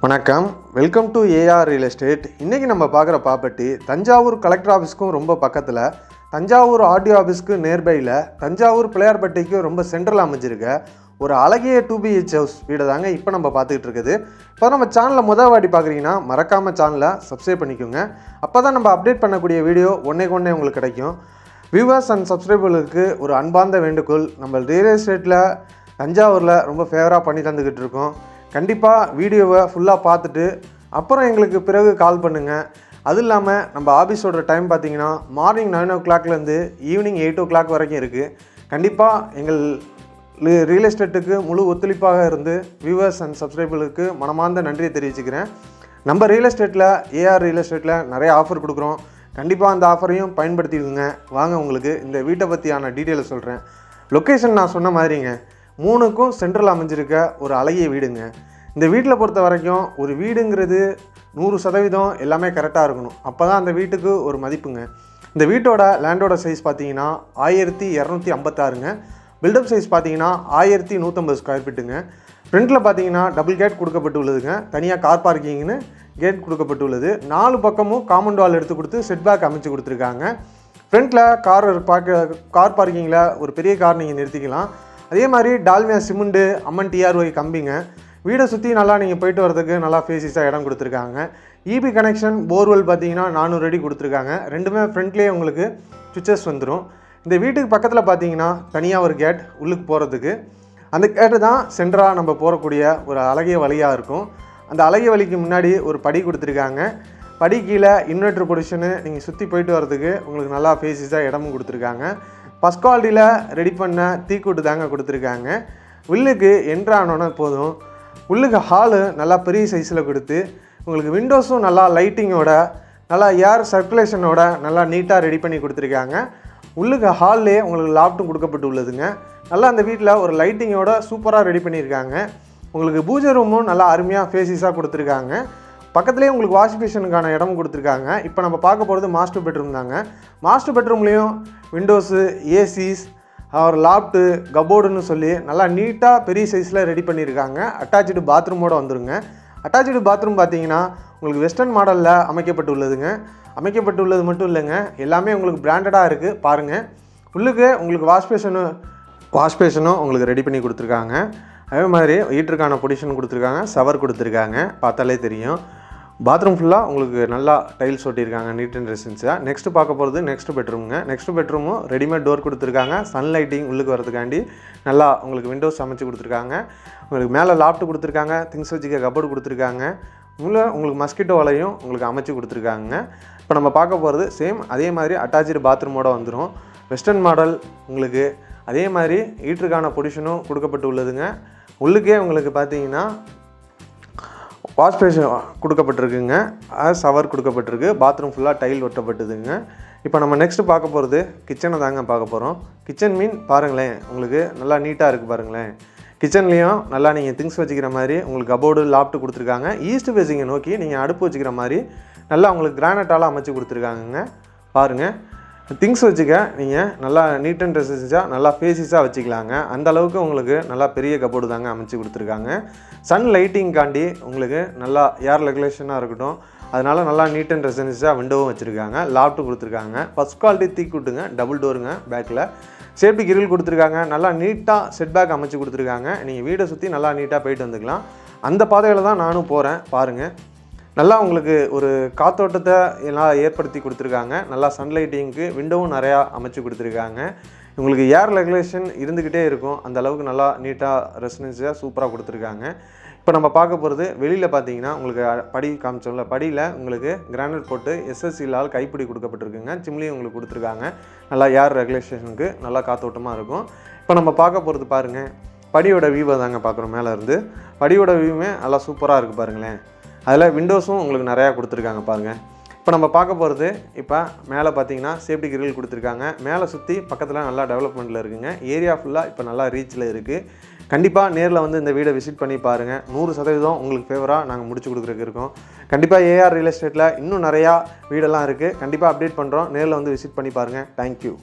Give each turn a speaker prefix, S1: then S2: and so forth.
S1: வணக்கம், welcome to AR real estate. இன்றைக்கி நம்ம பார்க்குற ப்ராப்பர்ட்டி தஞ்சாவூர் கலெக்டர் ஆஃபீஸ்க்கும் ரொம்ப பக்கத்தில், தஞ்சாவூர் ஆர்டிஓ ஆஃபீஸ்க்கு நேர்பையில், தஞ்சாவூர் பிள்ளையார்பட்டிக்கும் ரொம்ப சென்ட்ரல் அமைஞ்சிருக்க ஒரு அழகிய 2BH ஹவுஸ் வீடு தாங்க இப்போ நம்ம பார்த்துக்கிட்டு இருக்குது. இப்போ நம்ம சேனலில் முதல் வாட்டி பார்க்குறீங்கன்னா மறக்காமல் சேனலை சப்ஸ்கிரைப் பண்ணிக்கோங்க. அப்போ தான் நம்ம அப்டேட் பண்ணக்கூடிய வீடியோ ஒன்றே உங்களுக்கு கிடைக்கும். வியூவர்ஸ் அண்ட் சப்ஸ்கிரைபர்களுக்கு ஒரு அன்பார்ந்த வேண்டுகோள், நம்ம ரியல் எஸ்டேட்டில் தஞ்சாவூரில் ரொம்ப ஃபேவராக பண்ணி தந்துக்கிட்டு இருக்கோம். கண்டிப்பாக வீடியோவை ஃபுல்லாக பார்த்துட்டு அப்புறம் எங்களுக்கு பிறகு கால் பண்ணுங்கள். அது இல்லாமல் நம்ம ஆஃபீஸோட டைம் பார்த்திங்கன்னா மார்னிங் 9 o'clockலேருந்து ஈவினிங் 8 o'clock வரைக்கும் இருக்குது. கண்டிப்பாக எங்கள் ரியல் எஸ்டேட்டுக்கு முழு ஒத்துழைப்பாக இருந்து வியூவர்ஸ் அண்ட் சப்ஸ்கிரைபர்களுக்கு மனமார்ந்த நன்றியை தெரிவிச்சுக்கிறேன். நம்ம ரியல் எஸ்டேட்டில் ஏஆர் ரியல் எஸ்டேட்டில் நிறைய ஆஃபர் கொடுக்குறோம். கண்டிப்பாக அந்த ஆஃபரையும் பயன்படுத்திக்குங்க. வாங்க உங்களுக்கு இந்த வீட்டை பற்றியான டீட்டெயிலை சொல்கிறேன். லொக்கேஷன் நான் சொன்ன மாதிரிங்க 3க்கும் சென்ட்ரல் அமைஞ்சிருக்க ஒரு அழகிய வீடுங்க. இந்த வீட்டில் பொறுத்த வரைக்கும் ஒரு வீடுங்கிறது 100% எல்லாமே கரெக்டாக இருக்கணும். அப்போ தான் அந்த வீட்டுக்கு ஒரு மதிப்புங்க. இந்த வீட்டோட லேண்டோட சைஸ் பார்த்தீங்கன்னா 1256ங்க. பில்டப் சைஸ் பார்த்தீங்கன்னா 1150 ஸ்கொயர் ஃபீட்டுங்க. ஃப்ரண்ட்டில் பார்த்தீங்கன்னா டபுள் கேட் கொடுக்கப்பட்டு உள்ளதுங்க. தனியாக கார் பார்க்கிங்னு கேட் கொடுக்கப்பட்டு உள்ளது. 4 பக்கமும் காம்பவுண்ட் வால் எடுத்து கொடுத்து செட்பேக் அமைச்சு கொடுத்துருக்காங்க. ஃப்ரண்ட்டில் கார் பார்க்கிங்கில் ஒரு பெரிய கார் நீங்கள் நிறுத்திக்கலாம். அதே மாதிரி டால்மியா சிமெண்ட்டு அம்மன் TRY கம்பிங்க. வீடை சுற்றி நல்லா நீங்கள் போயிட்டு வரதுக்கு நல்லா ஃபேஸஸாக இடம் கொடுத்துருக்காங்க. இபி கனெக்ஷன் போர்வெல் பார்த்தீங்கன்னா 400 அடி கொடுத்துருக்காங்க. ரெண்டுமே ஃப்ரண்ட்லேயே உங்களுக்கு சுவிச்சஸ் வந்துடும். இந்த வீட்டுக்கு பக்கத்தில் பார்த்தீங்கன்னா தனியாக ஒரு கேட் உள்ளுக்கு போகிறதுக்கு. அந்த கேட்டு தான் சென்டராக நம்ம போகக்கூடிய ஒரு அழகிய வழியாக இருக்கும். அந்த அழகிய வழிக்கு முன்னாடி ஒரு படி கொடுத்துருக்காங்க. படி கீழே இன்வெர்டர் பொசிஷனு நீங்கள் சுற்றி போயிட்டு வரதுக்கு உங்களுக்கு நல்லா ஃபேஸஸாக இடமும் கொடுத்துருக்காங்க. ஃபஸ்ட் குவாலிட்டியில் ரெடி பண்ண தீக்கூட்டு தாங்க கொடுத்துருக்காங்க. உள்ளுக்கு என்ட்ரானோன்னா போதும். உள்ளுக்கு ஹாலு நல்லா பெரிய சைஸில் கொடுத்து உங்களுக்கு விண்டோஸும் நல்லா லைட்டிங்கோட நல்லா ஏர் சர்க்குலேஷனோட நல்லா நீட்டாக ரெடி பண்ணி கொடுத்துருக்காங்க. உள்ளுக்கு ஹால்லே உங்களுக்கு லாப்ட்டும் கொடுக்கப்பட்டு உள்ளதுங்க. நல்லா அந்த வீட்டில் ஒரு லைட்டிங்கோட சூப்பராக ரெடி பண்ணியிருக்காங்க. உங்களுக்கு பூஜை ரூமும் நல்லா அருமையாக ஃபேஸஸாக கொடுத்துருக்காங்க. பக்கத்துலேயே உங்களுக்கு வாஷ் பேஷனுக்கான இடமும் கொடுத்துருக்காங்க. இப்போ நம்ம பார்க்க போகிறது மாஸ்டர் பெட்ரூம் தாங்க. மாஸ்டர் பெட்ரூம்லேயும் விண்டோஸு, ஏசிஸ், ஒரு லாப்ட்டு, கபோர்டுன்னு சொல்லி நல்லா நீட்டாக பெரிய சைஸில் ரெடி பண்ணியிருக்காங்க. அட்டாச்சு பாத்ரூமோடு வந்துருங்க. அட்டாச்சு பாத்ரூம் பார்த்தீங்கன்னா உங்களுக்கு வெஸ்டர்ன் மாடலில் அமைக்கப்பட்டு உள்ளதுங்க. அமைக்கப்பட்டு உள்ளது மட்டும் இல்லைங்க, எல்லாமே உங்களுக்கு பிராண்டடாக இருக்குது பாருங்கள். உள்ளுக்கு உங்களுக்கு வாஷ் பேஷனும் உங்களுக்கு ரெடி பண்ணி கொடுத்துருக்காங்க. அதே மாதிரி ஹீட்டருக்கான பொசிஷன் கொடுத்துருக்காங்க. ஷவர் கொடுத்துருக்காங்க, பார்த்தாலே தெரியும். பாத்ரூம் ஃபுல்லாக உங்களுக்கு நல்லா டைல்ஸ் ஒட்டியிருக்காங்க, நீட் அண்ட் ரெசிடென்ஸாக. நெக்ஸ்ட்டு பார்க்க போகிறது நெக்ஸ்ட் பெட்ரூமுங்க. நெக்ஸ்ட் பெட்ரூமும் ரெடிமேட் டோர் கொடுத்துருக்காங்க. சன்லைட்டிங் உள்ளுக்கு வரதுக்காண்டி நல்லா உங்களுக்கு விண்டோஸ் அமைச்சு கொடுத்துருக்காங்க. உங்களுக்கு மேலே லாப்ட்டு கொடுத்துருக்காங்க. திங்ஸ் வச்சுக்க கபோர்டு கொடுத்துருக்காங்க. உங்களுக்கு மஸ்கிட்டோ வலையும் உங்களுக்கு அமைச்சு கொடுத்துருக்காங்க. இப்போ நம்ம பார்க்க போகிறது சேம் அதே மாதிரி அட்டாச்சு பாத்ரூமோடு வந்துடும். வெஸ்டர்ன் மாடல் உங்களுக்கு அதே மாதிரி ஹீட்டருக்கான பொசிஷனும் கொடுக்கப்பட்டு உள்ளதுங்க. உள்ளுக்கே உங்களுக்கு பார்த்தீங்கன்னா வாஷ் பேஷன் கொடுக்கப்பட்டிருக்குங்க. ஷவர் கொடுக்கப்பட்டிருக்கு. பாத்ரூம் ஃபுல்லாக டைல் ஒட்டப்பட்டுதுங்க. இப்போ நம்ம நெக்ஸ்ட்டு பார்க்க போகிறது கிச்சனை தாங்க பார்க்க போகிறோம். கிச்சன் மீன் பாருங்களேன், உங்களுக்கு நல்லா நீட்டாக இருக்குது பாருங்களேன். கிச்சன்லேயும் நல்லா நீங்கள் திங்ஸ் வச்சுக்கிற மாதிரி உங்களுக்கு கபோர்டு லாப்ட்டு கொடுத்துருக்காங்க. ஈஸ்ட் ஃபேஸிங்கை நோக்கி நீங்கள் அடுப்பு வச்சுக்கிற மாதிரி நல்லா உங்களுக்கு கிரானைட்டால் அமைச்சு கொடுத்துருக்காங்கங்க. பாருங்கள், திங்ஸ் வச்சுக்க நீங்கள் நல்லா நீட் அண்ட் ரெசிடென்ஸாக நல்லா ஃபேஸஸாக வச்சுக்கலாங்க. அந்த அளவுக்கு உங்களுக்கு நல்லா பெரிய கபோர்டு தாங்க அமைச்சு கொடுத்துருக்காங்க. சன் லைட்டிங்காண்டி உங்களுக்கு நல்லா ஏர் ரெகுலேஷனாக இருக்கட்டும், அதனால் நல்லா நீட் அண்ட் ரெசிடென்ஸாக விண்டோவும் வச்சுருக்காங்க. லாப்ட்டு கொடுத்துருக்காங்க. ஃபஸ்ட் குவாலிட்டி தீக்கூட்டுங்க, டபுள் டோருங்க. பேக்கில் சேஃப்டி கிரில் கொடுத்துருக்காங்க. நல்லா நீட்டாக செட்பேக் அமைச்சு கொடுத்துருக்காங்க. நீங்கள் வீடை சுற்றி நல்லா நீட்டாக போயிட்டு வந்துக்கலாம். அந்த பாதையில் தான் நானும் போகிறேன் பாருங்கள். நல்லா உங்களுக்கு ஒரு காத்தோட்டத்தை எல்லாம் ஏற்படுத்தி கொடுத்துருக்காங்க. நல்லா சன்லைட்டிங்க்கு விண்டோவும் நிறையா அமைச்சு கொடுத்துருக்காங்க. உங்களுக்கு ஏர் ரெகுலேஷன் இருந்துக்கிட்டே இருக்கும். அந்த அளவுக்கு நல்லா நீட்டாக ரெசிடென்ஸியாக சூப்பராக கொடுத்துருக்காங்க. இப்போ நம்ம பார்க்க போகிறது வெளியில் பார்த்தீங்கன்னா உங்களுக்கு படி காமிச்சோம்ல, படியில் உங்களுக்கு கிரானைட் போட்டு SSCலால் கைப்பிடி கொடுக்கப்பட்டிருக்குங்க. சிம்லியும் உங்களுக்கு கொடுத்துருக்காங்க. நல்லா ஏர் ரெகுலேஷனுக்கு நல்லா காத்தோட்டமாக இருக்கும். இப்போ நம்ம பார்க்க போகிறது பாருங்கள், படியோட வியூவை தாங்க பார்க்குறோம். மேலே இருந்து படியோட வியூவுமே நல்லா சூப்பராக இருக்குது பாருங்களேன். அதில் விண்டோஸும் உங்களுக்கு நிறையா கொடுத்துருக்காங்க பாருங்கள். இப்போ நம்ம பார்க்க போகிறது இப்போ மேலே பார்த்தீங்கன்னா சேஃப்டி கிரில் கொடுத்துருக்காங்க. மேலே சுற்றி பக்கத்தில் நல்லா டெவலப்மெண்ட்டில் இருக்குங்க. ஏரியா ஃபுல்லாக இப்போ நல்லா ரீச்சில் இருக்குது. கண்டிப்பாக நேரில் வந்து இந்த வீடை விசிட் பண்ணி பாருங்கள். 100% உங்களுக்கு ஃபேவராக நாங்கள் முடிச்சு கொடுக்குறதுக்கு இருக்கோம். கண்டிப்பாக ஏஆர் ரியல் எஸ்டேட்டில் இன்னும் நிறையா வீடெல்லாம் இருக்குது. கண்டிப்பாக அப்டேட் பண்ணுறோம். நேரில் வந்து விசிட் பண்ணி பாருங்கள். தேங்க்யூ.